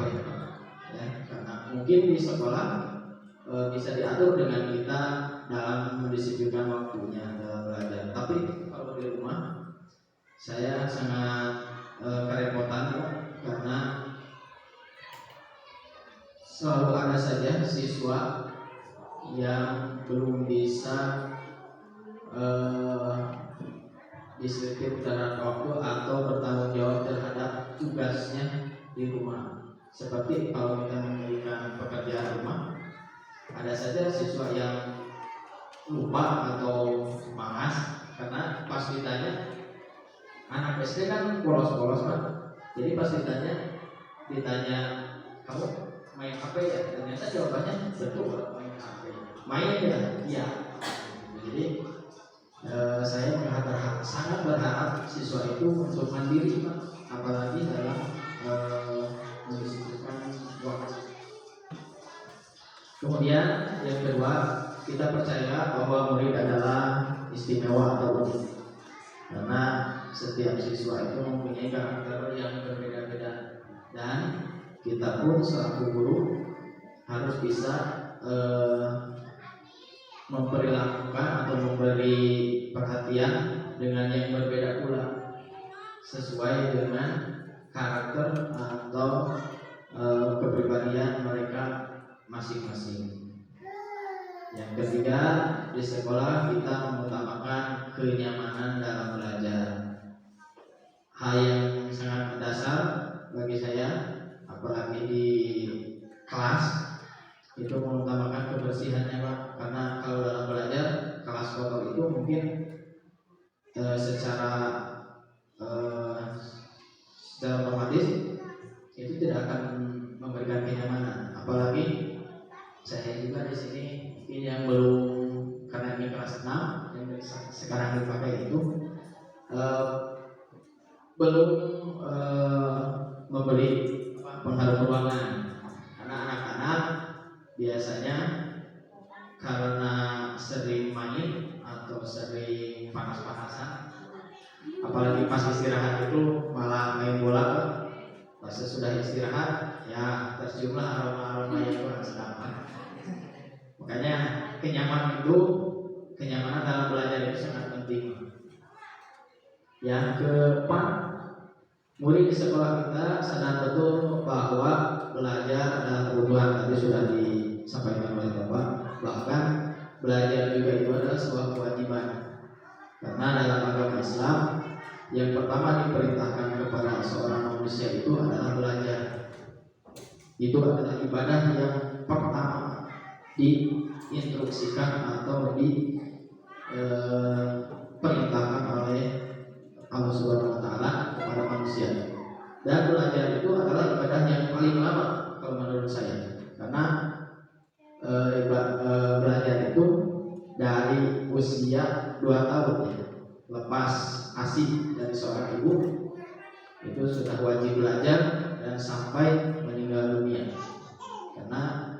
ya, karena mungkin di sekolah bisa diatur dengan kita dalam mendisiplinkan waktunya dalam belajar, tapi kalau di rumah saya sangat kerepotan karena selalu ada saja siswa yang belum bisa disiplin terhadap waktu atau bertanggung jawab terhadap tugasnya di rumah. Seperti kalau kita memberikan pekerjaan rumah, ada saja siswa yang lupa atau malas, karena pas ditanya, anak SD kan polos-polos kan, jadi pas ditanya kamu main HP ya, ternyata jawabannya betul main HP, main ya, iya. Jadi saya sangat berharap siswa itu untuk mandiri, Pak, apalagi dalam mendisiplinkan waktu. Kemudian yang kedua, kita percaya bahwa murid adalah istimewa atau unik, karena setiap siswa itu mempunyai karakter yang berbeda-beda, dan kita pun selaku guru harus bisa memperlakukan atau memberi perhatian dengan yang berbeda pula, sesuai dengan karakter ketiga, di sekolah kita mengutamakan kenyamanan dalam belajar. Hal yang sangat mendasar bagi saya, apalagi di kelas, itu mengutamakan kebersihannya, Pak. Karena kalau dalam belajar kelas kotor itu mungkin secara otomatis itu tidak akan memberikan kenyamanan. Apalagi saya juga di sini mungkin yang belum, karena ini kelas 6 yang sekarang dipakai itu belum memberi pengharum ruangan, karena anak-anak biasanya karena sering main atau sering panas-panasan, apalagi pas istirahat itu malah main bola. Pas sudah istirahat ya terciumlah aroma-aroma yang kurang sedap. Makanya kenyamanan dalam belajar itu sangat penting. Yang keempat, murid di sekolah kita sadar betul bahwa belajar adalah kebutuhan. Tadi sudah disampaikan oleh Bapak. Bahkan belajar juga itu adalah sebuah kewajiban. Karena dalam agama Islam yang pertama diperintahkan kepada seorang manusia itu adalah belajar. Itu adalah ibadah yang pertama diinstruksikan atau diperintahkan oleh Allah Subhanahu wa Ta'ala kepada manusia. Dan belajar itu adalah ibadah yang paling lama kalau menurut saya. Karena belajar itu dari usia 2 tahun ya, lepas ASI dari seorang ibu itu sudah wajib belajar dan sampai meninggal dunia. Karena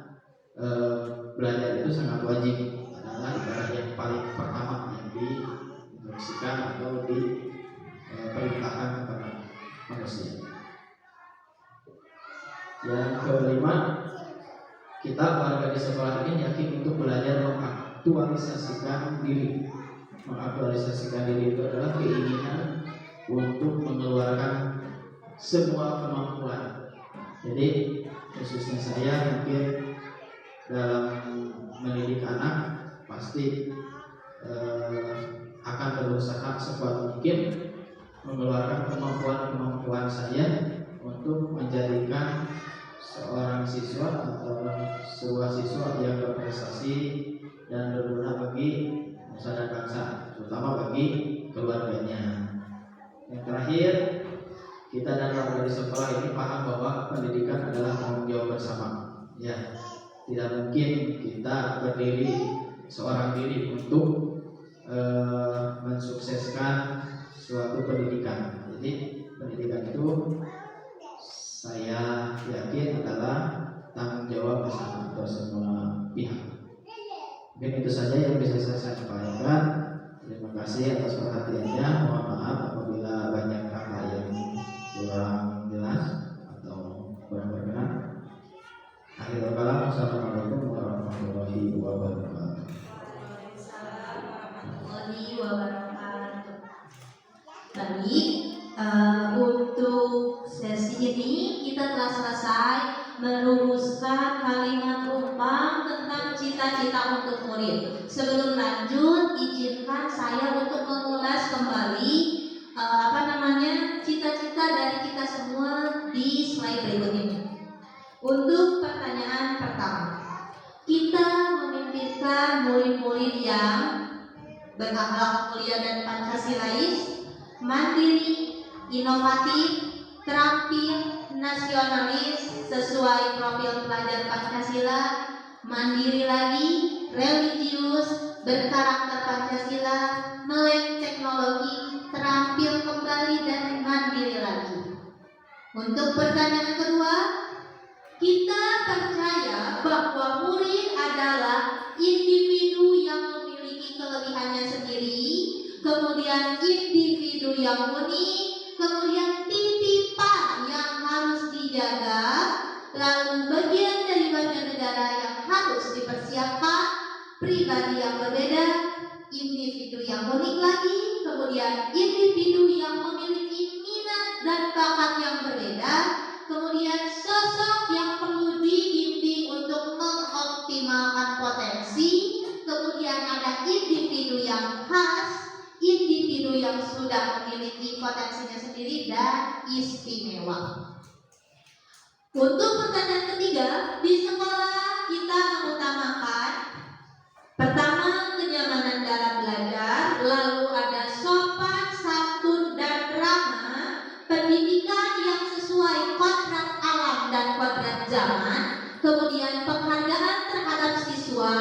belajar itu sangat wajib, adalah ibadah yang paling pertama yang diinstruksikan atau diperintahkan kepada manusia. Yang kelima, kita warga di sekolah ini yakin untuk belajar mengaktualisasikan diri. Mengaktualisasikan diri itu adalah keinginan untuk mengeluarkan semua kemampuan. Jadi khususnya saya mungkin dalam mendidik anak pasti akan berusaha sekuat mungkin mengeluarkan kemampuan saya untuk menjadikan seorang siswa atau sebuah siswa yang berprestasi dan berguna bagi nusa dan bangsa, terutama bagi keluarganya. Yang terakhir, kita dan warga di sekolah ini paham bahwa pendidikan adalah tanggung jawab bersama. Ya, tidak mungkin kita berdiri seorang diri untuk mensukseskan suatu pendidikan. Jadi pendidikan itu saya yakin adalah tanggung jawab bersama untuk semua pihak. Mungkin itu saja yang bisa saya sampaikan. Terima kasih atas perhatiannya. Mohon maaf apabila banyak hal yang kurang jelas atau kurang berkenan. Akhir kalam, assalamualaikum warahmatullahi wabarakatuh. Warahmatullahi wabarakatuh. Baik, untuk sesi ini kita telah selesai merumuskan kalimat umpam tentang cita-cita untuk murid. Sebelum lanjut, izinkan saya untuk mengulas kembali cita-cita dari kita semua di slide berikut ini. Untuk pertanyaan pertama, kita memimpikan murid-murid yang berakhlak mulia dan Pancasilais, mandiri, inovatif, terampil, nasionalis sesuai profil pelajar Pancasila, mandiri lagi, religius, berkarakter Pancasila, melek teknologi, terampil kembali dan mandiri lagi. Untuk pertanyaan kedua, kita percaya bahwa murid adalah individu yang memiliki kelebihannya sendiri, kemudian individu yang unik, kemudian titipan yang harus dijaga, lalu bagian dari warga negara yang harus dipersiapkan, pribadi yang berbeda, individu yang unik lagi, kemudian individu yang memiliki minat dan bakat yang berbeda, kemudian sosok yang perlu dibimbing untuk mengoptimalkan potensi, kemudian Untuk pertanyaan ketiga, di sekolah kita mengutamakan pertama kenyamanan dalam belajar, lalu ada sopan, santun, dan ramah, pendidikan yang sesuai kodrat alam dan kodrat zaman, kemudian penghargaan terhadap siswa,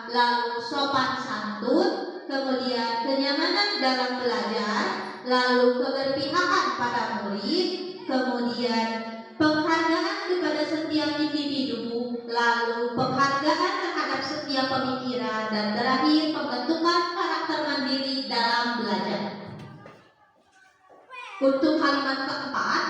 lalu sopan santun, kemudian kenyamanan dalam belajar, lalu keberpihakan pada murid, kemudian penghargaan kepada setiap individu, lalu penghargaan terhadap setiap pemikiran, dan terakhir pembentukan karakter mandiri dalam belajar. Untuk kalimat keempat,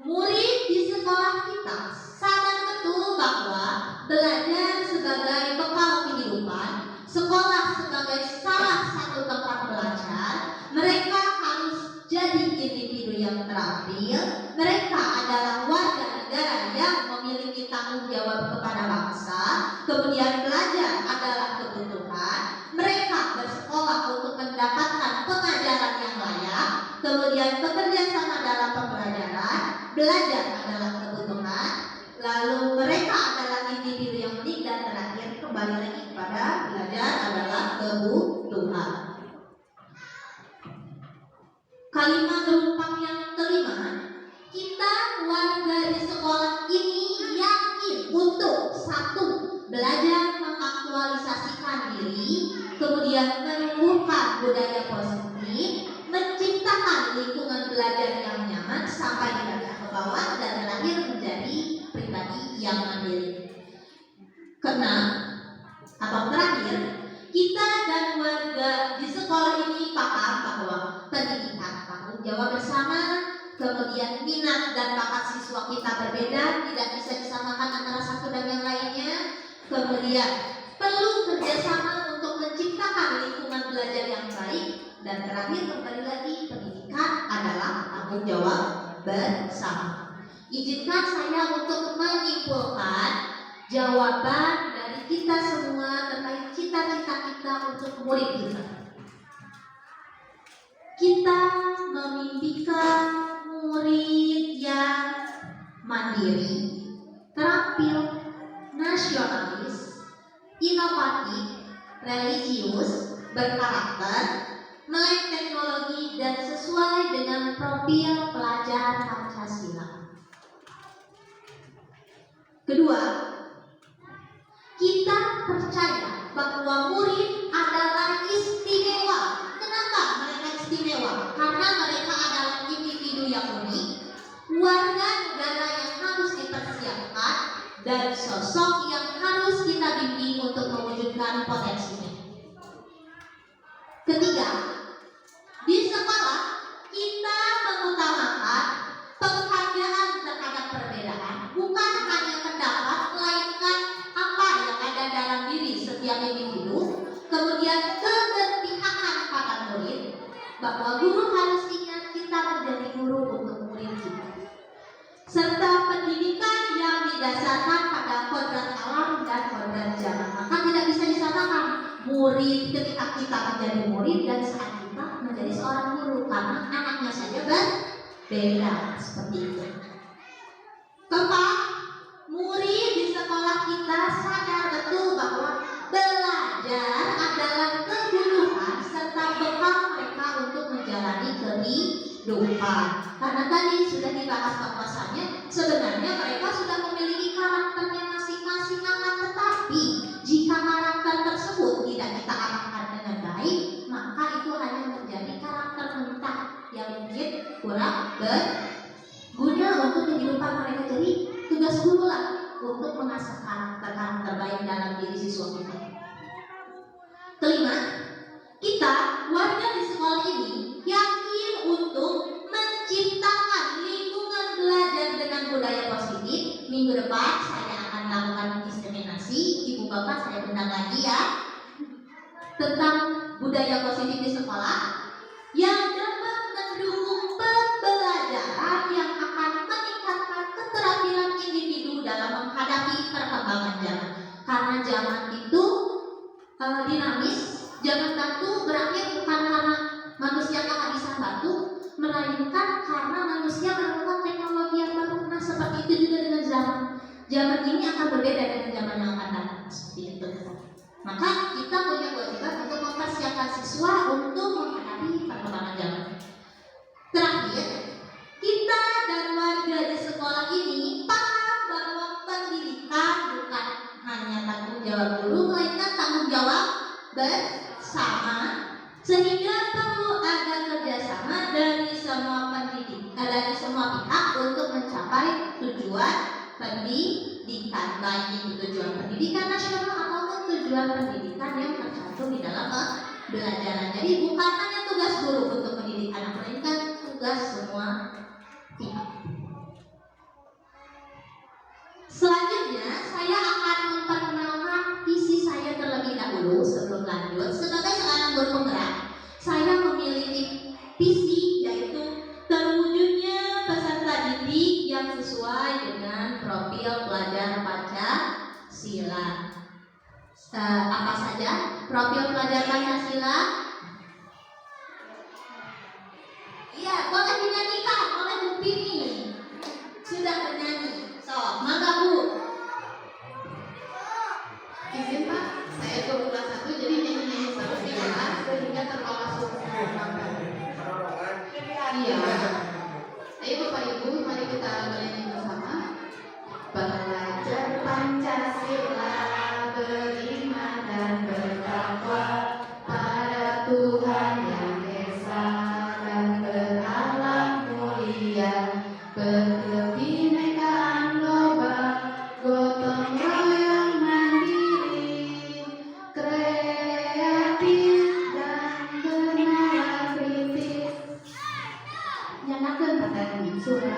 murid di sekolah kita sadar betul bahwa belajar sebagai bekal kehidupan, sekolah sebagai salah satu tempat belajar, mereka harus jadi individu yang terampil, mereka adalah warga negara yang memiliki tanggung jawab kepada bangsa, kemudian belajar adalah kebutuhan, mereka bersekolah untuk mendapatkan pengajaran yang layak, kemudian bekerja sama dalam pembelajaran, belajar adalah kebutuhan, lalu mereka adalah individu yang unik, dan terakhir kembali lagi kepada belajar adalah kebutuhan. Kalimat rumpang yang kelima, kita warga di sekolah ini yakin untuk satu, belajar mengaktualisasikan diri, kemudian menumbuhkan budaya positif, menciptakan lingkungan belajar yang nyaman sampai tidak ke bawah, dan terakhir menjadi pribadi yang mandiri. Keenam, atau terakhir, kita dan warga di sekolah ini paham bahwa pendidikan tanggung jawab bersama, kemudian minat dan bakat siswa kita berbeda, tidak bisa disamakan antara satu dan yang lainnya, kemudian perlu kerjasama untuk menciptakan lingkungan belajar yang baik, dan terakhir kembali lagi pendidikan adalah tanggung jawab bersama. Izinkan saya untuk menyimpulkan jawaban dari kita semua terkait cita-cita kita untuk murid kita. Kita memimpikan murid yang mandiri, terampil, nasionalis, inovatif, religius, berkarakter, melek teknologi, dan sesuai dengan profil pelajar Pancasila. Kedua, kita percaya bahwa murid adalah istimewa. Kenapa mereka istimewa? Karena mereka adalah individu yang unik, warga negara yang harus dipersiapkan, dan sosok yang harus kita bimbing untuk mewujudkan potensinya. Ketiga, di sekolah kita mengutamakan penghargaan terhadap perbedaan, bukan hanya pendapat, melainkan apa yang ada dalam diri setiap individu, kemudian keberpihakan pada murid, bahwa guru harus ingat kita menjadi guru untuk murid kita, serta pendidikan yang didasarkan pada kodrat alam dan kodrat zaman. Maka tidak bisa disamakan murid ketika kita menjadi murid dan saat kita menjadi seorang guru, karena anaknya saja berbeda, seperti itu. Keempat, murid di sekolah kita sadar betul bahwa belajar adalah kebutuhan serta bekal mereka untuk menjalani kehidupan. Karena tadi sudah dibahas bahwasanya sebenarnya mereka sudah memiliki karakternya masing-masing, akan tetapi jika karakter tersebut tidak kita arahkan dengan baik, maka itu hanya menjadi karakter mentah yang mungkin kurang berguna untuk kehidupan mereka. Jadi tugas guru lah untuk mengasah karakter baik dalam diri siswa kita. Kelima, kita warga di sekolah ini yakin untuk menciptakan lingkungan belajar dengan budaya positif. Minggu depan saya akan melakukan diseminasi, ibu bapak saya undang lagi ya, tentang budaya positif di sekolah yang dapat mendukung pembelajaran yang akan meningkatkan keterampilan individu dalam menghadapi perkembangan zaman. Karena zaman itu dinamis, zaman batu berakhir bukan karena manusia kehabisan batu, melainkan karena manusia menemukan teknologi yang baru. zaman ini akan berbeda dengan zaman yang akan datang, seperti itu. Maka kita punya kewajiban untuk mempersiapkan siswa untuk menghadapi perkembangan zaman. Terakhir, kita dan warga di sekolah ini paham bahwa pendidikan bukan hanya tanggung jawab guru, melainkan tanggung jawab bersama, sehingga perlu ada kerjasama dari semua dari semua pihak untuk mencapai tujuan pendidikan, baik itu tujuan pendidikan nasional ataupun tujuan pendidikan yang tercantum di dalam pembelajaran. Jadi bukan hanya tugas guru untuk mendidik anak, melainkan tugas semua pihak. Selanjutnya, saya akan memperkenalkan visi saya terlebih dahulu sebelum lanjut. Sebagai seorang guru penggerak, saya memiliki visi, yaitu terwujudnya peserta didik yang sesuai dengan profil pelajar Pancasila. Apa saja profil pelajar Pancasila? Iya, boleh dinyanyikan oleh Bu Pini. Sudah bernyanyi. So, mangga Bu. Izin Pak, saya 21 jadi nyanyi terus di kelas sehingga terbawa suara. Iya. Ayo Bapak Ibu, mari kita bernyanyi bersama. Belajar Pancasila, beriman dan bertakwa pada Tuhan yang esa dan beralam mulia, berkebinekaan global, gotong royong mandiri, kreatif dan bernalar kritis. Nyalakan pada suara.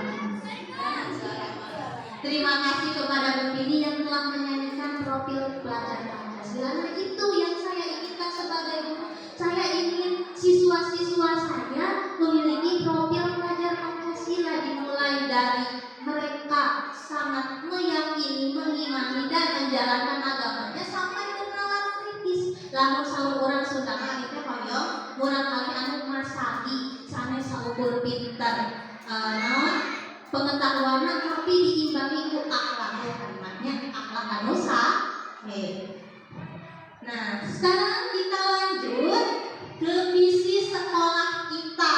Terima kasih kepada Bu Pini yang telah menyanyikan profil pelajar Pancasila. Nah, itu yang saya inginkan sebagai guru. Saya ingin siswa-siswa saya memiliki profil pelajar Pancasila, dimulai dari mereka sangat meyakini, mengimani dan menjalankan agamanya sampai bernalar kritis. Lamun sahur orang Sunda mah teh hoyong, murang kali anu masaki sanes saukur pinter. Naon pengetahuan tapi diimbangi ku akhlak, kalimatnya akhlak anu sahih. Nah, sekarang kita lanjut ke visi sekolah kita.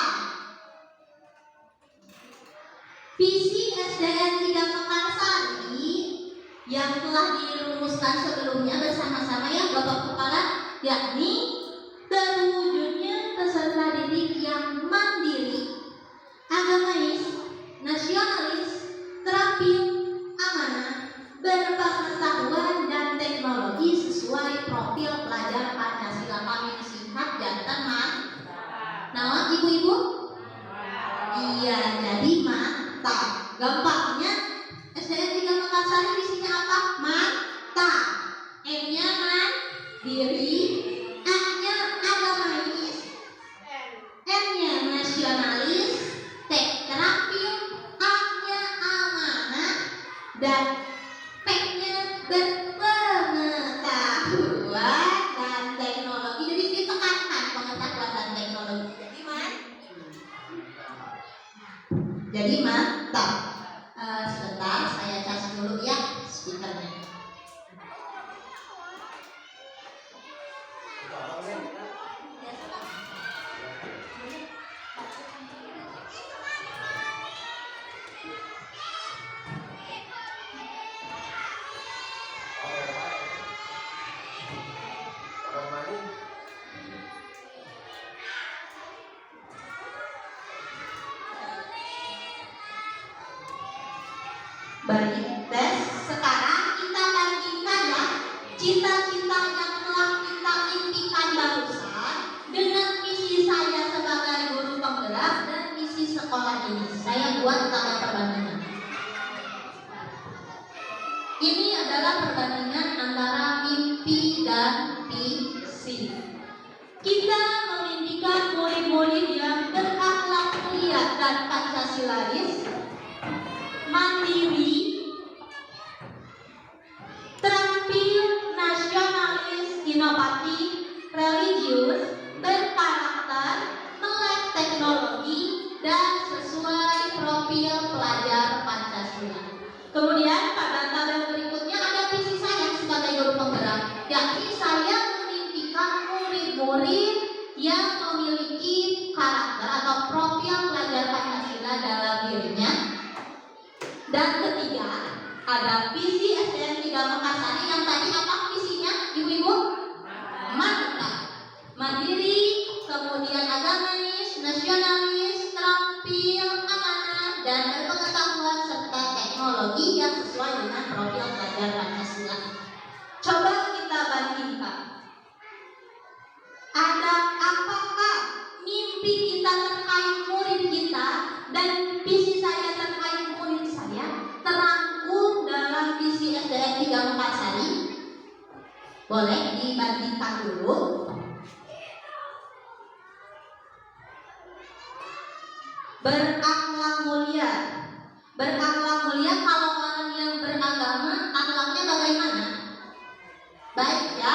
Visi SDN 3 Mekarsari yang telah dirumuskan sebelumnya bersama-sama ya Bapak Kepala, yakni terwujudnya peserta didik yang mandiri, agamais, nasionalis, terampil, amanah, berpengetahuan dan teknologi sesuai profil pelajar Pancasila. Kami singkat jantan naon ibu-ibu? Iya, jadi mantap. Gampangnya SDN 3 Mekarsari visinya apa? Mantap. M-nya mandiri, A-nya agamais, N-nya nasionalis, T terampil, A-nya amanah, dan P-nya berpengetahuan dan teknologi. Jadi ditekankan pengetahuan dan teknologi. Jadi mantap. Sebentar, saya cas dulu ya speakernya. Baik, tes. Sekarang kita bandingkan ya cita-cita yang telah kita impikan barusan dengan visi saya sebagai guru penggerak dan visi sekolah ini. Saya buat tanda perbandingan. Ini adalah perbandingan antara mimpi dan visi. Kita memimpikan murid-murid yang berakhlak mulia dan Pancasilais, mandiri, terampil, nasionalis, inovatif, religius, berkarakter, melek teknologi, dan sesuai profil pelajar Pancasila. Kemudian ketiga, ada visi SDN 3 Mekarsari yang tadi apa visinya, ibu-ibu? Mantap, mandiri, kemudian agamis, nasionalis, terampil, amanah, dan berpengetahuan serta teknologi yang sesuai dengan profil pelajar Pancasila. Coba kita bandingkan. Ada apakah mimpi kita terkait murid kita dan visi saya terkait murid saya terangkum dalam visi SDN 3 Mekarsari? Boleh dibandingkan dulu. Berakhlak mulia. Berakhlak mulia, kalau orang yang beragama akhlaknya bagaimana? Baik ya,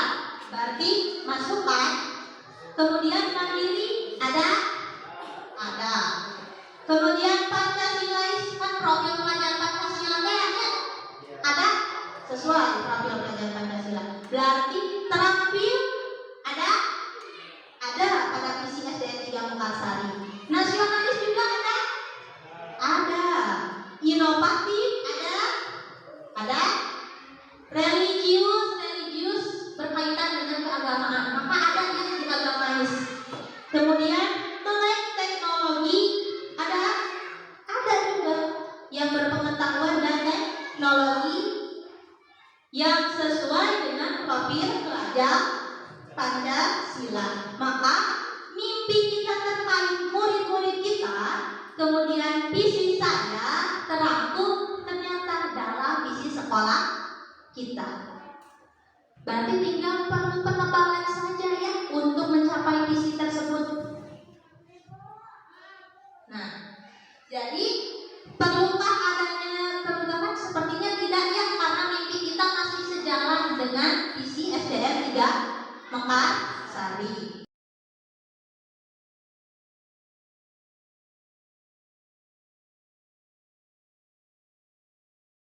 berarti masukkan. Kemudian mandiri ada? Ada. Kemudian Pancasilais, kan profil pelajar Pancasila kayaknya ada? Sesuai profil pelajar Pancasila. Berarti terampil ada? Ada pada visi SDN 3 Mekarsari. Nasionalis juga ada? Ada. Inovatif ada? Ada. Religius berkaitan dengan keagamaan, maka ada yang di agamais. Kemudian melek teknologi ada? Ada juga yang berpengetahuan dan teknologi yang sesuai dengan profil pelajar Pancasila. Maka mimpi kita terkait murid-murid kita, kemudian visi saya terangkum ternyata dalam visi sekolah kita. Berarti tinggal perlu penebalan saja ya untuk mencapai visi tersebut. Nah, jadi